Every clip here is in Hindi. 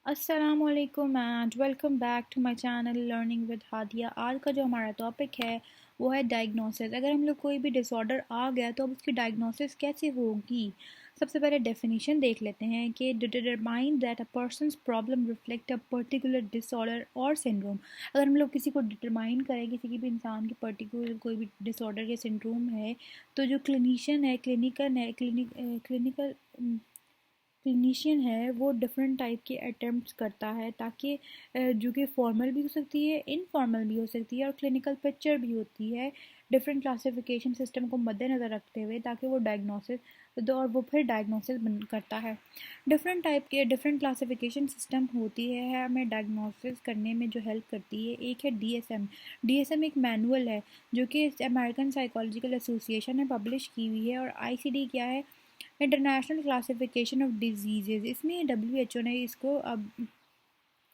अस्सलामुअलैकुम and welcome back to my channel learning with Hadiya. आज का जो हमारा टॉपिक है वो है डायग्नोसिस। अगर हम लोग कोई भी डिसऑर्डर आ गया तो अब उसकी डायग्नोसिस कैसे होगी। सबसे पहले डेफिनेशन देख लेते हैं कि determine that a person's problem reflect a particular disorder और सिंड्रोम। अगर हम लोग किसी को डिटरमाइन करें, किसी की भी इंसान की पर्टिकुलर कोई भी डिसऑर्डर या सिंड्रोम है, तो जो क्लिनिशियन है, क्लिनिकल क्लिनिशियन है वो डिफरेंट टाइप के अटेम्प्ट्स करता है ताकि जो कि फॉर्मल भी हो सकती है, इनफॉर्मल भी हो सकती है और क्लिनिकल पिक्चर भी होती है, डिफरेंट क्लासिफिकेशन सिस्टम को मद्देनज़र रखते हुए, ताकि वो डायग्नोसिस दो और वो फिर डायग्नोसिस करता है। डिफरेंट टाइप के डिफरेंट क्लासिफिकेशन सिस्टम होती है हमें डायग्नोसिस करने में जो हेल्प करती है। एक है डीएसएम। डीएसएम एक मैनुअल है जो कि अमेरिकन साइकोलॉजिकल एसोसिएशन ने पब्लिश की हुई है। और आईसीडी क्या है? International classification of disease. इसमें डब्ल्यूएचओ ने इसको अब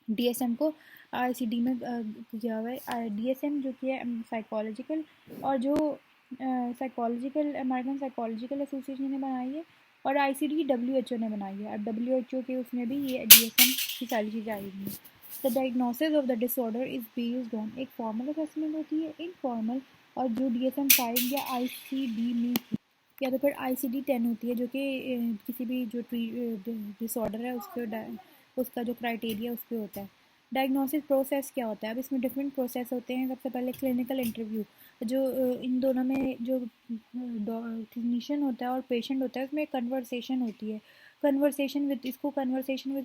डीएसएम को आईसीडी में किया हुआ है। डीएसएम जो कि है साइकोलॉजिकल, और जो साइकोलॉजिकल अमेरिकन साइकोलॉजिकल एसोसिएशन ने बनाई है, और आईसीडी डब्ल्यूएचओ ने बनाई है। अब डब्ल्यूएचओ के उसमें भी ये डीएसएम की सारी चीज़ें आई हुई हैं। The diagnosis of the disorder is based on एक फॉर्मल असेसमेंट होती है, इनफॉर्मल, और जो डीएसएम 5 या आईसीडी में या तो फिर आईसीडी-10 होती है, जो कि किसी भी जो डिसऑर्डर है उसका जो क्राइटेरिया उस पे होता है। डायग्नोसिस प्रोसेस क्या होता है? अब इसमें डिफरेंट प्रोसेस होते हैं। सबसे पहले क्लिनिकल इंटरव्यू, जो इन दोनों में जो क्लिनिशियन होता है और पेशेंट होता है, उसमें कन्वर्सेशन होती है। कन्वर्सेशन विद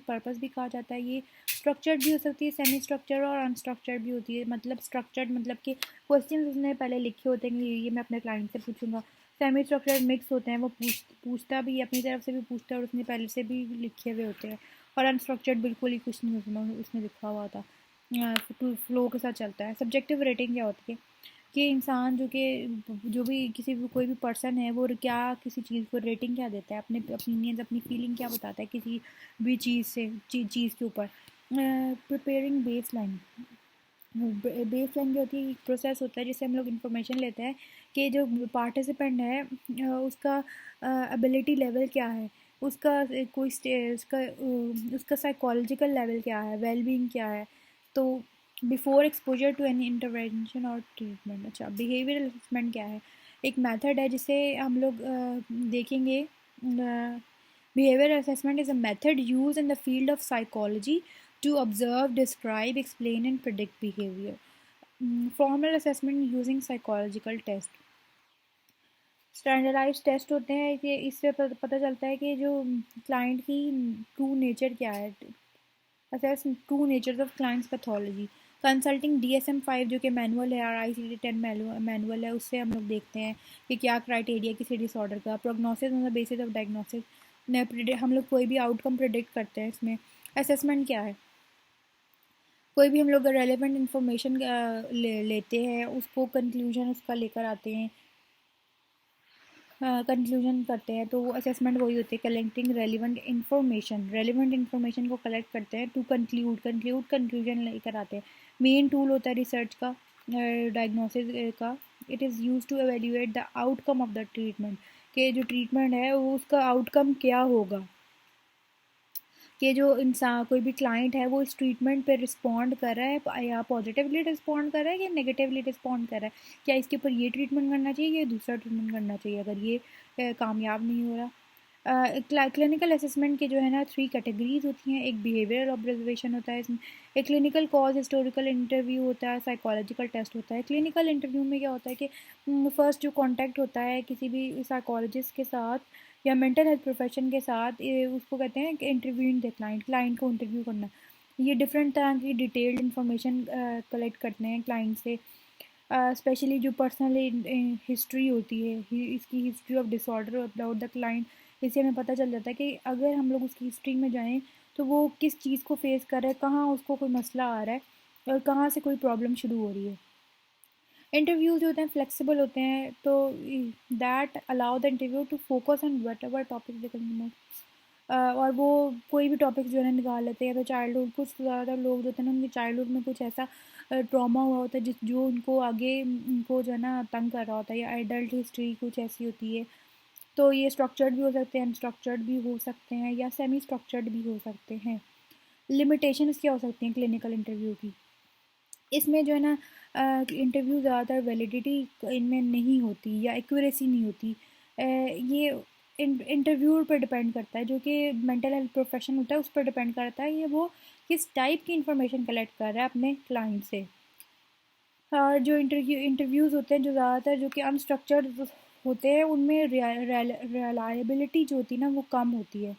पर्पस भी कहा जाता है। ये स्ट्रक्चर्ड भी हो सकती है, सेमी स्ट्रक्चर्ड और अनस्ट्रक्चर्ड भी होती है। मतलब स्ट्रक्चर्ड मतलब कि क्वेश्चन उसने पहले लिखे होते हैं कि ये मैं अपने क्लाइंट से पूछूंगा। सेमी स्ट्रक्चर्ड मिक्स होते हैं, वो पूछता भी अपनी तरफ से भी पूछता है और उसने पहले से भी लिखे हुए होते हैं। और अनस्ट्रक्चर्ड बिल्कुल ही कुछ नहीं उसमें लिखा हुआ था, फ्लो के साथ चलता है। सब्जेक्टिव रेटिंग क्या होती है कि इंसान जो भी किसी भी कोई भी पर्सन है वो क्या किसी चीज़ को रेटिंग क्या देता है, अपने ओपिनियंस अपनी फीलिंग क्या बताता है किसी भी चीज़ के ऊपर। Preparing base line. Base line जो होती है, एक प्रोसेस होता है जिससे हम लोग इन्फॉर्मेशन लेते हैं कि जो पार्टिसिपेंट है उसका एबिलिटी लेवल क्या है, उसका उसका साइकोलॉजिकल लेवल क्या है, वेलबींग क्या है। तो before exposure to any intervention और ट्रीटमेंट। अच्छा, बिहेवियरल असेसमेंट क्या है? एक मेथड है जिसे हम लोग देखेंगे। Behaviour assessment is a method use in the field of psychology to observe, describe, explain and predict behavior. Formal assessment using psychological test. Standardise test होते हैं कि इससे पता चलता है कि जो क्लाइंट की ट्रू नेचर क्या है। Assess true nature of clients pathology. Consulting DSM 5 जो कि मैनुअल है और आईसीडी-10 मैनुअल है, उससे हम लोग देखते हैं कि क्या क्राइटेरिया किसी डिसऑर्डर का। Prognosis on the basis of diagnosis, हम लोग कोई भी आउटकम प्रिडिक्ट करते हैं इसमें। असेसमेंट क्या है? कोई भी हम लोग रेलेवेंट इन्फॉर्मेशन लेते हैं, उसको कंक्लूजन उसका लेकर आते हैं, कंक्लूजन करते हैं, तो वो असेसमेंट वही होती है, कलेक्टिंग रेलिवेंट इन्फॉर्मेशन को कलेक्ट करते हैं टू कंक्लूजन लेकर आते हैं। मेन टूल होता है रिसर्च का, डायग्नोसिस का। It is use to evaluate the outcome of the treatment, कि जो ट्रीटमेंट है वो उसका आउटकम क्या होगा, कि जो इंसान कोई भी क्लाइंट है वो इस ट्रीटमेंट पे रिस्पॉन्ड कर रहा है, या पॉजिटिवली रिस्पॉन्ड कर रहा है या नेगेटिवली रिस्पॉन्ड कर रहा है। क्या इसके ऊपर ये ट्रीटमेंट करना चाहिए या दूसरा ट्रीटमेंट करना चाहिए अगर ये कामयाब नहीं हो रहा। क्लिनिकल असेसमेंट के जो है ना 3 कैटेगरीज होती हैं। एक बिहेवियरल ऑब्जर्वेशन होता है इसमें, एक क्लिनिकल कॉज हिस्टोरिकल इंटरव्यू होता है, साइकोलॉजिकल टेस्ट होता है। क्लिनिकल इंटरव्यू में क्या होता है कि फर्स्ट जो कॉन्टैक्ट होता है किसी भी साइकोलॉजिस्ट के साथ या मेंटल हेल्थ प्रोफेशन के साथ, उसको कहते हैं कि इंटरव्यूइंग द क्लाइंट को इंटरव्यू करना। ये डिफरेंट तरह की डिटेल्ड इन्फॉर्मेशन कलेक्ट करते हैं क्लाइंट से, स्पेशली जो पर्सनल हिस्ट्री होती है, इसकी history of disorder about the client. इससे हमें पता चल जाता है कि अगर हम लोग उसकी हिस्ट्री में जाएं तो वो किस चीज़ को फेस कर रहा है, कहाँ उसको कोई मसला आ रहा है और कहाँ से कोई प्रॉब्लम शुरू हो रही है। इंटरव्यूज जो होते हैं फ्लेक्सिबल होते हैं, तो that allow the interview to focus on whatever topic the consumer. और वो कोई भी टॉपिक जो है ना निकाल लेते हैं। तो चाइल्डहुड, कुछ ज़्यादा लोग जो होते हैं ना उनके चाइल्डहुड में कुछ ऐसा ट्रॉमा हुआ होता है जो उनको आगे उनको जो है ना तंग कर रहा होता है, या एडल्ट हिस्ट्री कुछ ऐसी होती है। तो ये स्ट्रक्चर्ड भी हो सकते हैं, अनस्ट्रक्चर्ड भी हो सकते हैं, या सेमी स्ट्रक्चर्ड भी हो सकते हैं। लिमिटेशंस क्या हो सकती हैं क्लिनिकल इंटरव्यू की? इसमें जो है ना इंटरव्यू ज़्यादातर वैलिडिटी इनमें नहीं होती या एक्यूरेसी नहीं होती। ये इंटरव्यूअर पर डिपेंड करता है, जो कि मेंटल हेल्थ प्रोफेशन होता है उस पर डिपेंड करता है ये वो किस टाइप की इंफॉर्मेशन कलेक्ट कर रहा है अपने क्लाइंट से। और जो इंटरव्यूज़ होते हैं जो ज़्यादातर जो कि अनस्ट्रक्चर्ड होते हैं उनमें रिलायबिलिटी जो होती है ना वो कम होती है,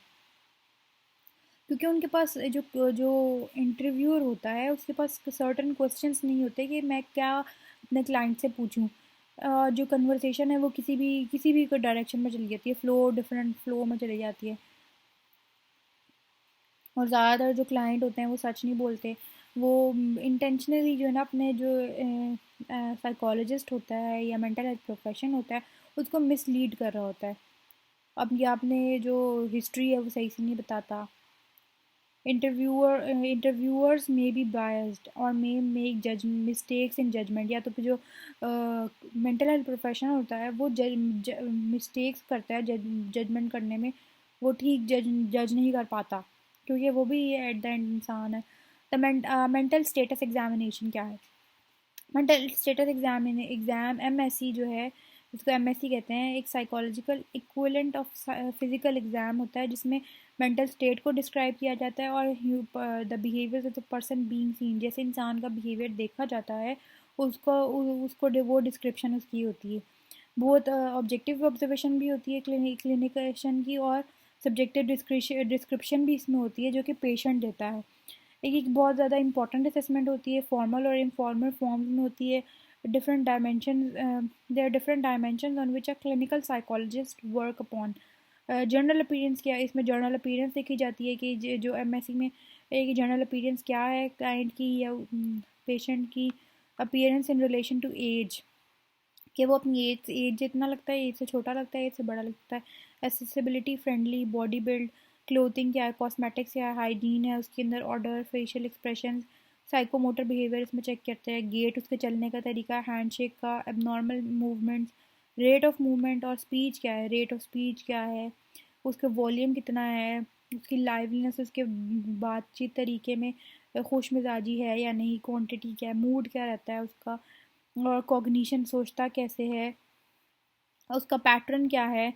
क्योंकि उनके पास जो जो इंटरव्यूअर होता है उसके पास सर्टेन क्वेश्चंस नहीं होते कि मैं क्या अपने क्लाइंट से पूछूं। जो कन्वर्सेशन है वो किसी भी कोई डायरेक्शन में चली जाती है, डिफरेंट फ्लो में चली जाती है। और ज़्यादातर जो क्लाइंट होते हैं वो सच नहीं बोलते, वो इंटेंशनली जो है ना अपने जो साइकोलॉजिस्ट होता है या मेंटल हेल्थ प्रोफेशन होता है उसको मिसलीड कर रहा होता है। अब ये आपने जो हिस्ट्री है वो सही से नहीं बताता। Interviewers may be biased or may make mistakes in judgment, या तो फिर जो मेंटल हेल्थ प्रोफेशनल होता है वो मिस्टेक्स करता है जजमेंट करने में, वो ठीक जज नहीं कर पाता, क्योंकि वो भी एट द एंड इंसान है। द मेंटल स्टेटस एग्जामिनेशन क्या है? मेंटल स्टेटस एग्ज़ाम एमएससी जो है, इसको एमएससी कहते हैं, एक psychological equivalent of physical exam होता है जिसमें मेंटल स्टेट को डिस्क्राइब किया जाता है और the behaviour of the person being seen, जैसे इंसान का बिहेवियर देखा जाता है उसको वो डिस्क्रिप्शन उसकी होती है। बहुत ऑब्जेक्टिव ऑब्जर्वेशन भी होती है क्लिनिकेशन की, और सब्जेक्टिव डिस्क्रिप्शन भी इसमें होती है जो कि पेशेंट देता है। एक बहुत ज़्यादा इंपॉर्टेंट असेसमेंट होती है, फॉर्मल और इनफॉर्मल फॉर्म्स में होती है। Different dimension there different dimension on which a clinical psychologist work upon. General appearance क्या है? इसमें जर्नल अपीयरेंस देखी जाती है कि जो एमएससी में एक जर्नल अपीयरेंस क्या है क्लाइंट की या पेशेंट की। Appearance in relation to age, कि वो अपनी एज एज जितना लगता है एज से छोटा लगता है एज से बड़ा लगता है। Accessibility, friendly, body build, clothing क्या है, कॉस्मेटिक्स क्या है, हाइजीन है उसके अंदर, order, facial expression, psychomotor behaviour इसमें चेक करते हैं, गेट उसके चलने का तरीका, हैंडशेक का, abnormal movements, rate of movement, और स्पीच क्या है, रेट ऑफ स्पीच क्या है, उसका वॉल्यूम कितना है, उसकी लाइवलीनेस, उसके बातचीत तरीके में खुश मिजाजी है या नहीं, क्वांटिटी क्या है, मूड क्या रहता है उसका, और कॉग्निशन सोचता कैसे है, उसका पैटर्न क्या है,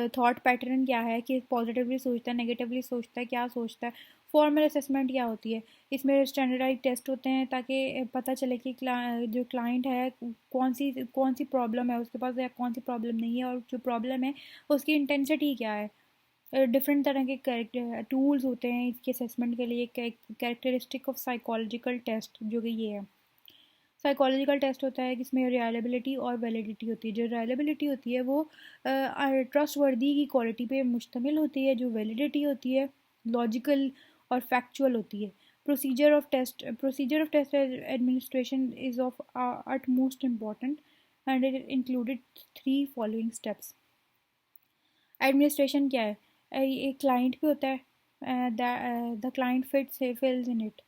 थॉट पैटर्न क्या है कि पॉजिटिवली सोचता है नेगेटिवली सोचता है क्या सोचता है। फॉर्मल असेसमेंट क्या होती है? इसमें स्टैंडर्डाइज टेस्ट होते हैं ताकि पता चले कि जो क्लाइंट है कौन सी प्रॉब्लम है उसके पास या कौन सी प्रॉब्लम नहीं है, और जो प्रॉब्लम है उसकी इंटेंसिटी क्या है। डिफरेंट तरह के टूल्स होते हैं इसके असेसमेंट के लिए। कैरेक्टरिस्टिक ऑफ साइकोलॉजिकल टेस्ट जो कि ये है, साइकोलॉजिकल टेस्ट होता है जिसमें रिलायबिलिटी और वैलिडिटी होती है। जो रिलायबिलिटी होती है वो ट्रस्ट वर्दी की क्वालिटी पे मुश्तमिल होती है, जो वैलिडिटी होती है लॉजिकल और फैक्चुअल होती है। Procedure of test administration is of at most important and it included three following steps. Administration क्या है? एक क्लाइंट भी होता है, the client fills in it.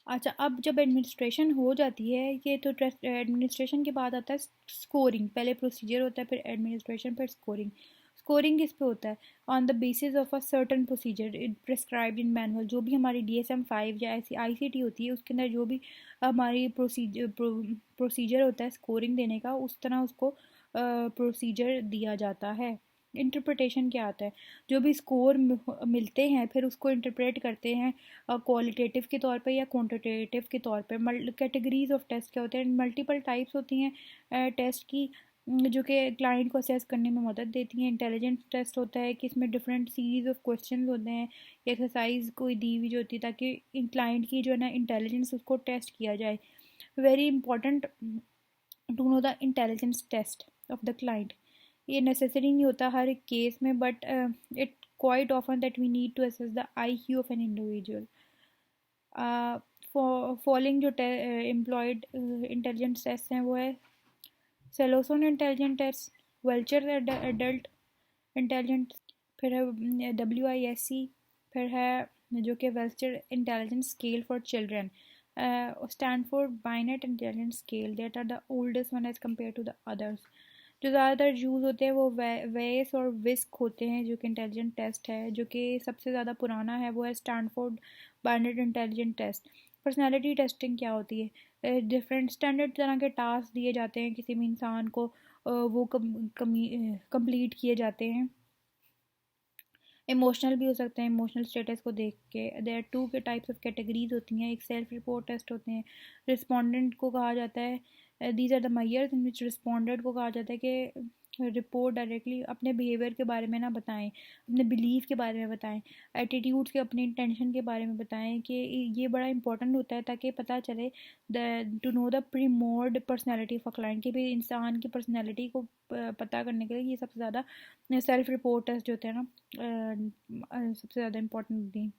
अच्छा, अब जब एडमिनिस्ट्रेशन हो जाती है ये तो एडमिनिस्ट्रेशन के बाद आता है स्कोरिंग। पहले प्रोसीजर होता है, फिर एडमिनिस्ट्रेशन, फिर स्कोरिंग। स्कोरिंग किस पे होता है? On the basis of a certain procedure prescribed in manual. जो भी हमारी DSM-5 या ऐसी ICT होती है उसके अंदर जो भी हमारी प्रोसीजर होता है स्कोरिंग देने का, उस तरह उसको प्रोसीजर दिया जाता है। इंटरप्रिटेशन क्या आता है? जो भी स्कोर मिलते हैं फिर उसको इंटरप्रेट करते हैं क्वालिटेटिव के तौर पे या क्वांटिटेटिव के तौर पे। कैटेगरीज ऑफ टेस्ट क्या होते हैं? मल्टीपल टाइप्स होती हैं टेस्ट की, जो कि क्लाइंट को असेस करने में मदद देती हैं। इंटेलिजेंस टेस्ट होता है कि इसमें डिफरेंट सीरीज ऑफ क्वेश्चन होते हैं, एक्सरसाइज कोई दी हुई जो होती है ताकि क्लाइंट की जो है ना इंटेलिजेंस उसको टेस्ट किया जाए। Very important to know the intelligence test of the client. ये नेसेसरी नहीं होता हर एक केस में, but it quite often that we need to assess the IQ of an individual. Following जो एम्प्लॉयड इंटेलिजेंस टेस्ट हैं वो है सेलोसन intelligent test, Wechsler adult intelligent, फिर है WISC, फिर है जो कि Wechsler intelligence scale for children, Stanford Binet intelligence scale, that are the oldest one age compare to the others. जो ज़्यादातर यूज़ होते हैं वो वेस और विस्क होते हैं, जो कि इंटेलिजेंट टेस्ट है। जो कि सबसे ज़्यादा पुराना है वो है Stanford Barnett intelligent test. Personality testing क्या होती है? डिफरेंट स्टैंडर्ड तरह के टास्क दिए जाते हैं किसी भी इंसान को, वो कंप्लीट किए जाते हैं। इमोशनल भी हो सकते हैं, इमोशनल स्टेटस को देख के। देयर आर टू के टाइप्स ऑफ कैटेगरीज होती हैं, एक सेल्फ रिपोर्ट टेस्ट होते हैं। रिस्पोंडेंट को कहा जाता है, these are the measures in which respondent को कहा जाता है कि रिपोर्ट डायरेक्टली अपने बिहेवियर के बारे में ना बताएं, अपने बिलीव के बारे में बताएं, एटीट्यूड्स के, अपने इंटेंशन के बारे में बताएं। कि ये बड़ा इंपॉर्टेंट होता है ताकि पता चले to know the premorbid personality of a client, कि भी इंसान की पर्सनैलिटी को पता करने के लिए ये सबसे ज़्यादा सेल्फ रिपोर्ट टेस्ट जो होते हैं ना सबसे ज़्यादा इम्पोर्टेंट होती हैं।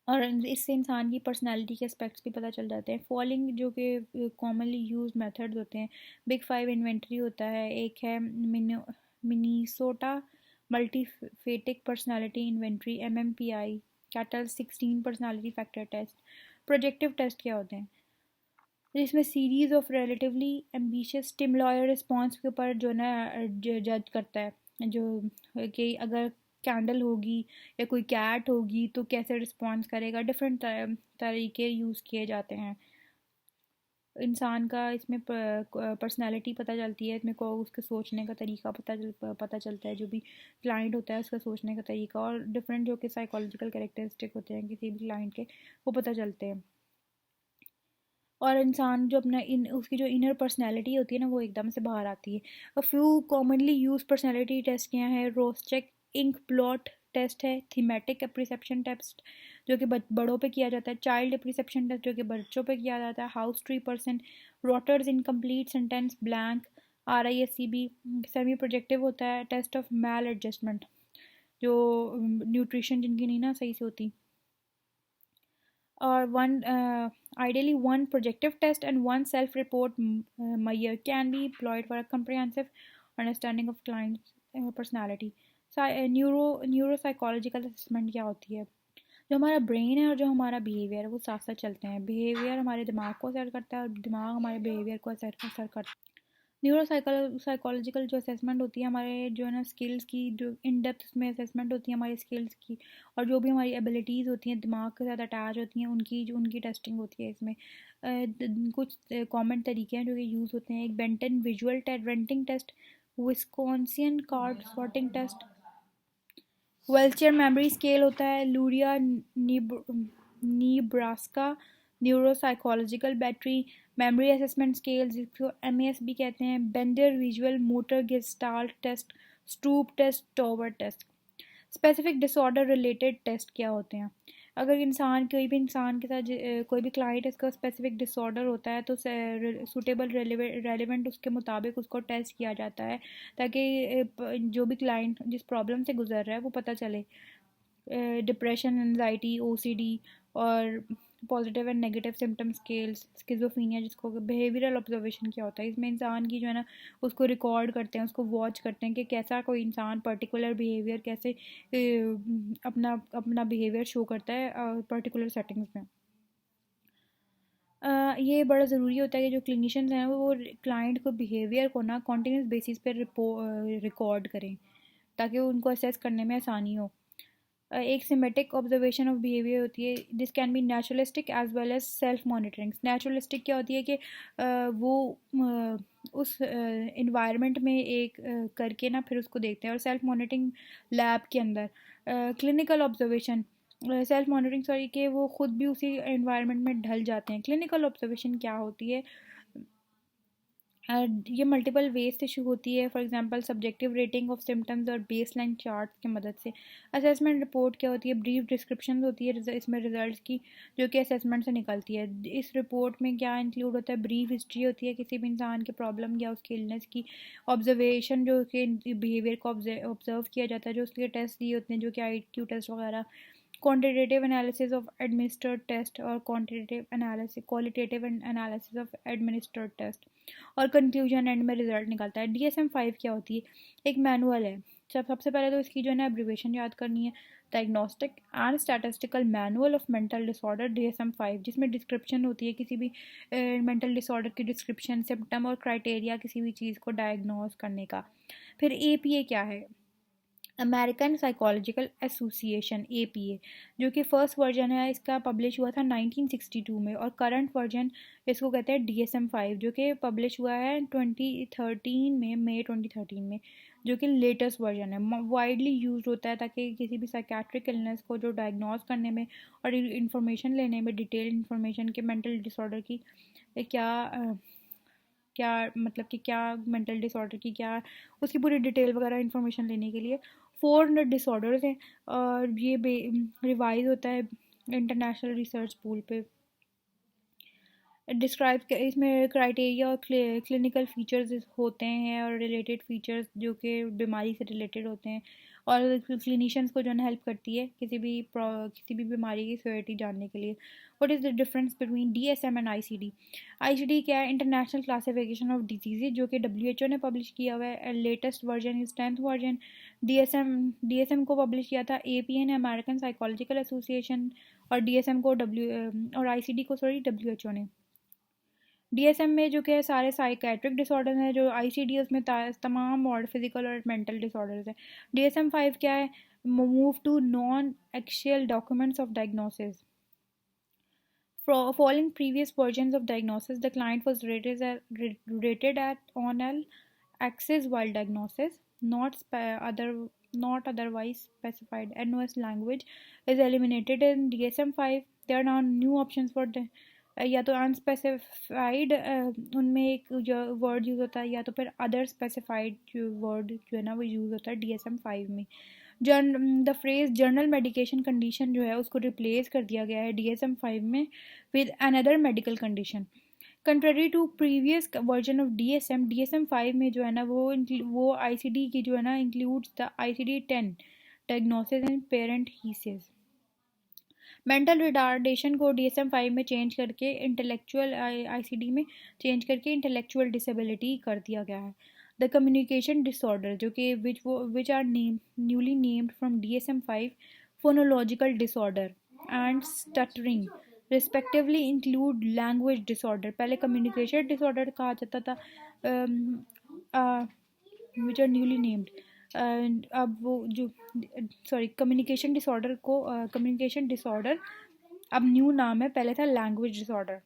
और इससे इंसान की पर्सनालिटी के एस्पेक्ट्स भी पता चल जाते हैं। फॉलोइंग जो कि कॉमनली यूज मेथड्स होते हैं, बिग फाइव इन्वेंट्री होता है, एक है Minnesota multiphasic personality inventory MMPI, Cattell 16 personality factor test. Projective test क्या होते हैं? जिसमें series of relatively ambitious stimulus response के ऊपर जो ना जज करता है, जो कि अगर कैंडल होगी या कोई कैट होगी तो कैसे रिस्पॉन्स करेगा। डिफरेंट तरीके यूज़ किए जाते हैं। इंसान का इसमें पर्सनालिटी पता चलती है, इसमें को उसके सोचने का तरीका पता चलता है, जो भी क्लाइंट होता है उसका सोचने का तरीका, और डिफरेंट जो कि साइकोलॉजिकल कैरेक्टरिस्टिक होते हैं किसी भी क्लाइंट के, वो पता चलते हैं। और इंसान जो अपना उसकी जो इनर पर्सनैलिटी होती है ना वो एकदम से बाहर आती है। A few commonly use personality test क्या है? रोस्चेक इंक ब्लॉट टेस्ट है, थीमेटिक अप्रिसेप्शन टेस्ट जो कि बड़ों पे किया जाता है, चाइल्ड अप्रिसेप्शन टेस्ट जो कि बच्चों पे किया जाता है, house tree person, rotors incomplete sentence blank, RISCB, semi projective होता है, टेस्ट ऑफ मैल एडजस्टमेंट, जो न्यूट्रिशन जिनकी नहीं ना सही से होती। Or one ideally one projective test and one self-report measure can be employed for a comprehensive understanding of client's personality. Neuropsychological assessment क्या होती है? जो हमारा ब्रेन है और जो हमारा बिहेवियर है वो साथ साथ चलते हैं। बिहेवियर हमारे दिमाग को असर करता है और दिमाग हमारे बिहेवियर को असर करता है। साइकोलॉजिकल जो असेसमेंट होती है हमारे जो है ना स्किल्स की, जो इन डेप्थ में असेसमेंट होती है हमारी स्किल्स की, और जो भी हमारी एबिलिटीज़ होती हैं दिमाग के साथ अटैच होती हैं उनकी टेस्टिंग होती है इसमें। कुछ कॉमन तरीके हैं जो कि यूज़ होते हैं। एक बेंटन विजुअल रेंटिंग test, Wisconsin card sorting test, Wechsler memory scale होता है, Luria Nebraska neuropsychological battery memory assessment scale जिसको MAS भी कहते हैं, Bender visual motor gestalt test, Stroop test, tower test. Specific disorder related test क्या होते हैं? अगर इंसान कोई भी इंसान के साथ कोई भी क्लाइंट इसका स्पेसिफिक डिसऑर्डर होता है तो सूटेबल रेलिवेंट उसके मुताबिक उसको टेस्ट किया जाता है ताकि जो भी क्लाइंट जिस प्रॉब्लम से गुजर रहा है वो पता चले। डिप्रेशन, एनजाइटी, OCD और positive and negative symptom scales, schizophrenia जिसको बिहेवियरल ऑब्जर्वेशन क्या होता है? इसमें इंसान की जो है ना उसको रिकॉर्ड करते हैं, उसको वॉच करते हैं कि कैसा कोई इंसान पर्टिकुलर बिहेवियर कैसे अपना अपना बिहेवियर शो करता है पर्टिकुलर सेटिंग्स में। ये बड़ा ज़रूरी होता है कि जो क्लिनिशियंस हैं वो क्लाइंट को बिहेवियर को ना कॉन्टीन्यूस बेसिस पे रिकॉर्ड करें ताकि उनको असेस करने में आसानी हो। एक सिमेटिक ऑब्जर्वेशन ऑफ बिहेवियर होती है, this can be naturalistic as well as self monitoring. Naturalistic क्या होती है कि वो उस इन्वायरमेंट में एक करके ना फिर उसको देखते हैं, और सेल्फ मॉनिटरिंग लैब के अंदर। Clinical observation, self monitoring sorry, कि वो खुद भी उसी इन्वायरमेंट में ढल जाते हैं। क्लिनिकल ऑब्जर्वेशन क्या होती है? ये मल्टीपल वेज से शुरू होती है, for example subjective rating of symptoms और बेसलाइन चार्ट्स की मदद से। असेसमेंट रिपोर्ट क्या होती है? ब्रीफ डिस्क्रिप्शन होती है इसमें रिजल्ट्स की जो कि असेसमेंट से निकलती है। इस रिपोर्ट में क्या इंक्लूड होता है? ब्रीफ हिस्ट्री होती है किसी भी इंसान के प्रॉब्लम या उसकी इलनेस की। ऑब्जर्वेशन जो कि बिहेवियर को ऑब्जर्व किया जाता है, जो उसके टेस्ट दिए होते हैं जो कि IQ टेस्ट वगैरह। Quantitative analysis of administered test और qualitative analysis of administered test, और कंक्लूजन एंड में रिजल्ट निकलता है। DSM-5 क्या होती है? एक मैनुअल है। सबसे पहले तो इसकी जो है ना एब्रीवेशन याद करनी है। Diagnostic and statistical manual of mental disorder DSM-5, जिसमें डिस्क्रिप्शन होती है किसी भी मेंटल डिसऑर्डर की डिस्क्रिप्शन, सिम्टम और क्राइटेरिया किसी भी चीज़ को डायग्नोज करने का। फिर APA क्या है? अमेरिकन साइकोलॉजिकल एसोसिएशन, APA, जो कि फर्स्ट वर्जन है इसका पब्लिश हुआ था 1962 में, और करंट वर्जन इसको कहते हैं DSM-5, जो कि पब्लिश हुआ है 2013 में, मई 2013 में, जो कि लेटेस्ट वर्जन है। वाइडली यूज होता है ताकि किसी भी साइकेट्रिक इलनेस को जो डायग्नोज करने में और इंफॉर्मेशन लेने में, डिटेल इंफॉर्मेशन के मेंटल डिसऑर्डर की क्या क्या मतलब कि क्या मेंटल डिसऑर्डर की क्या उसकी पूरी डिटेल वगैरह इन्फॉर्मेशन लेने के लिए 400 डिसऑर्डर्स हैं, और ये रिवाइज होता है इंटरनेशनल रिसर्च पूल पे। डिस्क्राइब इसमें क्राइटेरिया और क्लिनिकल फीचर्स होते हैं और रिलेटेड फीचर्स जो कि बीमारी से रिलेटेड होते हैं, और क्लिनिशियंस को जो है हेल्प करती है किसी भी बीमारी की सिवियरिटी जानने के लिए। What is the difference between DSM and ICD? ICD क्या है? इंटरनेशनल क्लासिफिकेशन ऑफ डिजीज़, जो कि WHO ने पब्लिश किया हुआ है। Latest version is 10th version. DSM को पब्लिश किया था APA ने, अमेरिकन साइकोलॉजिकल एसोसिएशन, और DSM को और ICD को WHO ने। DSM में जो कि सारे साइकेट्रिक डिसऑर्डर हैं, जो ICD उसमें तमाम और फिजिकल और मेंटल डिसऑर्डर्स हैं। DSM-5 क्या है? Move to non axial documents of diagnosis. Following previous versions of diagnosis, the client was rated at on an axis while diagnosis, not otherwise specified. NOS language is eliminated in DSM-5. There are now new options for the या तो अनस्पेसिफाइड उनमें एक जो वर्ड यूज़ होता है, या तो फिर अदर स्पेसिफाइड जो वर्ड जो है ना वो यूज़ होता है DSM-5 में। The phrase journal medication condition जो है उसको रिप्लेस कर दिया गया है DSM-5 में with another medical condition. Contrary to previous version of DSM-5 में जो है ना वो ICD की जो है ना includes the ICD-10 diagnosis in parentheses. Mental retardation को DSM-5 में चेंज करके इंटेलेक्चुअल ICD में चेंज करके इंटेलेक्चुअल डिसेबिलिटी कर दिया गया है। द कम्युनिकेशन डिसऑर्डर जो कि which are newly named from DSM-5 phonological disorder and stuttering respectively include language disorder. पहले कम्युनिकेशन डिसऑर्डर कहा जाता था विच आर न्यूली नेम्ड, अब वो जो कम्युनिकेशन डिसऑर्डर अब न्यू नाम है, पहले था लैंग्वेज डिसऑर्डर,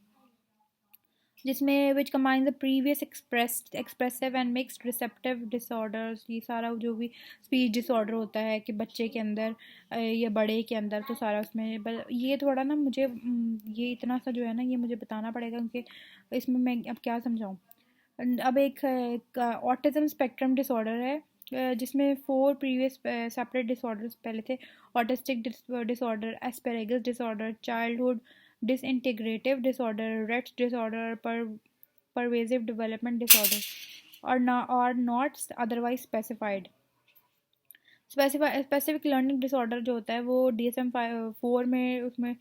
जिसमें which combine the previous expressive and mixed receptive disorders. ये सारा जो भी स्पीच डिसऑर्डर होता है कि बच्चे के अंदर या बड़े के अंदर, तो सारा उसमें ये थोड़ा ना मुझे ये इतना सा जो है ना ये मुझे बताना पड़ेगा, क्योंकि इसमें मैं अब क्या समझाऊँ। अब एक ऑटिज्म स्पेक्ट्रम डिसऑर्डर है, जिसमें 4 प्रीवियस सेपरेट डिसऑर्डर्स पहले थे। Autistic disorder, Asperger's disorder, childhood disintegrative disorder, Rett's disorder, pervasive development disorder, और not otherwise specified. Specific learning disorder जो होता है वो DSM-4 में उसमें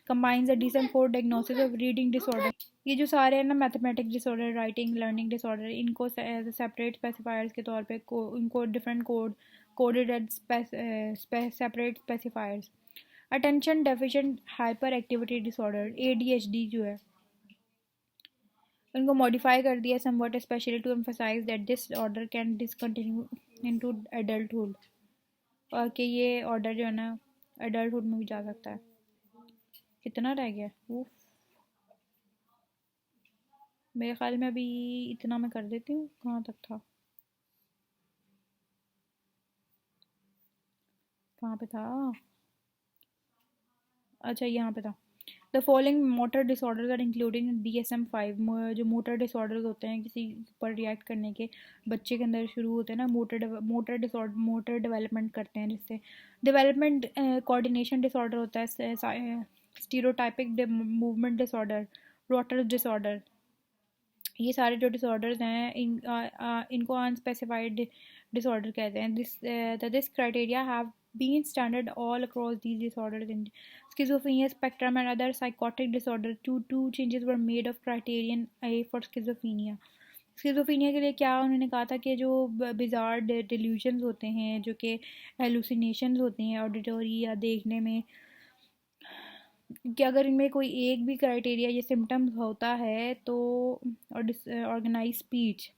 combines the DSM-4 diagnosis of reading disorder. ये जो सारे हैं ना mathematics disorder, writing learning disorder, इनको सेपरेट स्पेसिफायर्स के तौर पे इनको different coded as separate specifiers. Attention deficient hyper activity disorder, ADHD जो है उनको मॉडिफाई कर दिया somewhat, specially to emphasise that this order can discontinue into adulthood, और कि ये ऑर्डर जो है ना एडल्टहुड में भी जा सकता है। कितना रह गया? मेरे ख्याल में अभी इतना मैं कर देती हूँ। कहाँ तक था? कहाँ पे था? अच्छा यहाँ पे था। The following motor disorders are including DSM-5। जो मोटर डिसऑर्डर्स होते हैं किसी पर रिएक्ट करने के, बच्चे के अंदर शुरू होते हैं ना मोटर डेवलपमेंट करते हैं, जिससे डेवलपमेंट कोऑर्डिनेशन डिसऑर्डर होता है, stereotypic movement disorder, rotor disorder. ये सारे जो डिसऑर्डर्स हैं इनको अनस्पेसिफाइड डिसऑर्डर कहते हैं। This criteria have been standard all across these disorders in schizophrenia spectrum and other psychotic disorders. Two changes were made of criterion A for schizophrenia. Schizophrenia के लिए क्या उन्होंने कहा था कि जो बिज़ार डिल्यूजन्स होते हैं, जो कि हेलुसिनेशंस होते हैं ऑडिटरी या देखने में, कि अगर इनमें कोई एक भी क्राइटेरिया या सिम्टम्स होता है तो, और ऑर्गेनाइज स्पीच,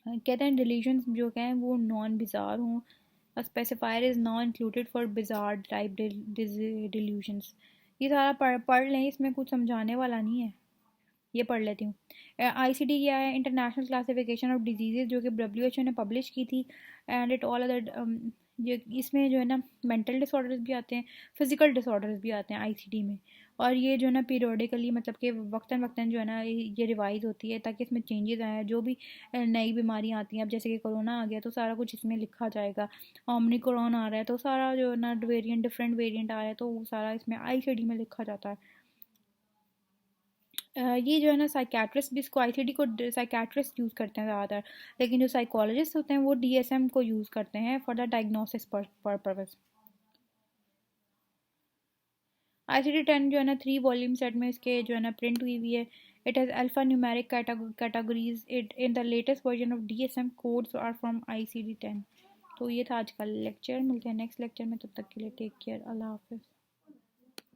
कहते हैं डिलीजन्स जो हैं वो नॉन बिज़ार हों, specifier is not included for bizarre type delusions. ये सारा पढ़ लें, इसमें कुछ समझाने वाला नहीं है, ये पढ़ लेती हूँ। आईसीडी क्या है? इंटरनेशनल क्लासिफिकेशन ऑफ डिजीज़, जो कि डब्ल्यू एच ओ ने पब्लिश की थी। एंड इट ऑल अदर, ये इसमें जो है ना मेंटल डिसऑर्डर्स भी आते हैं, फिजिकल डिसऑर्डर्स भी आते हैं आईसीडी में। और ये जो है ना पीरियोडिकली, मतलब कि वक्तन वक्तन जो है ना ये रिवाइज होती है, ताकि इसमें चेंजेस आए। जो भी नई बीमारियाँ आती हैं, अब जैसे कि कोरोना आ गया तो सारा कुछ इसमें लिखा जाएगा। ओमनी कोरोना आ रहा है तो सारा जो है ना वेरिएंट, डिफरेंट वेरिएंट आ रहा है तो वो सारा इसमें आईसीडी में लिखा जाता है। ये जो है ना साइकेट्रिस्ट भी, इसको आईसीडी को साइकेट्रिस्ट यूज़ करते हैं ज़्यादातर, लेकिन जो साइकोलॉजिस्ट होते हैं वो डीएसएम को यूज़ करते हैं for the diagnosis purpose. ICD 10 जो है ना 3 वॉल्यूम सेट में इसके जो है ना प्रिंट हुई है। It has alphanumeric categories. It in the latest version of DSM codes are from ICD 10। तो ये था आज का लेक्चर, मिलते हैं नेक्स्ट लेक्चर में, तब तक के लिए टेक केयर, अल्लाह हाफिज़।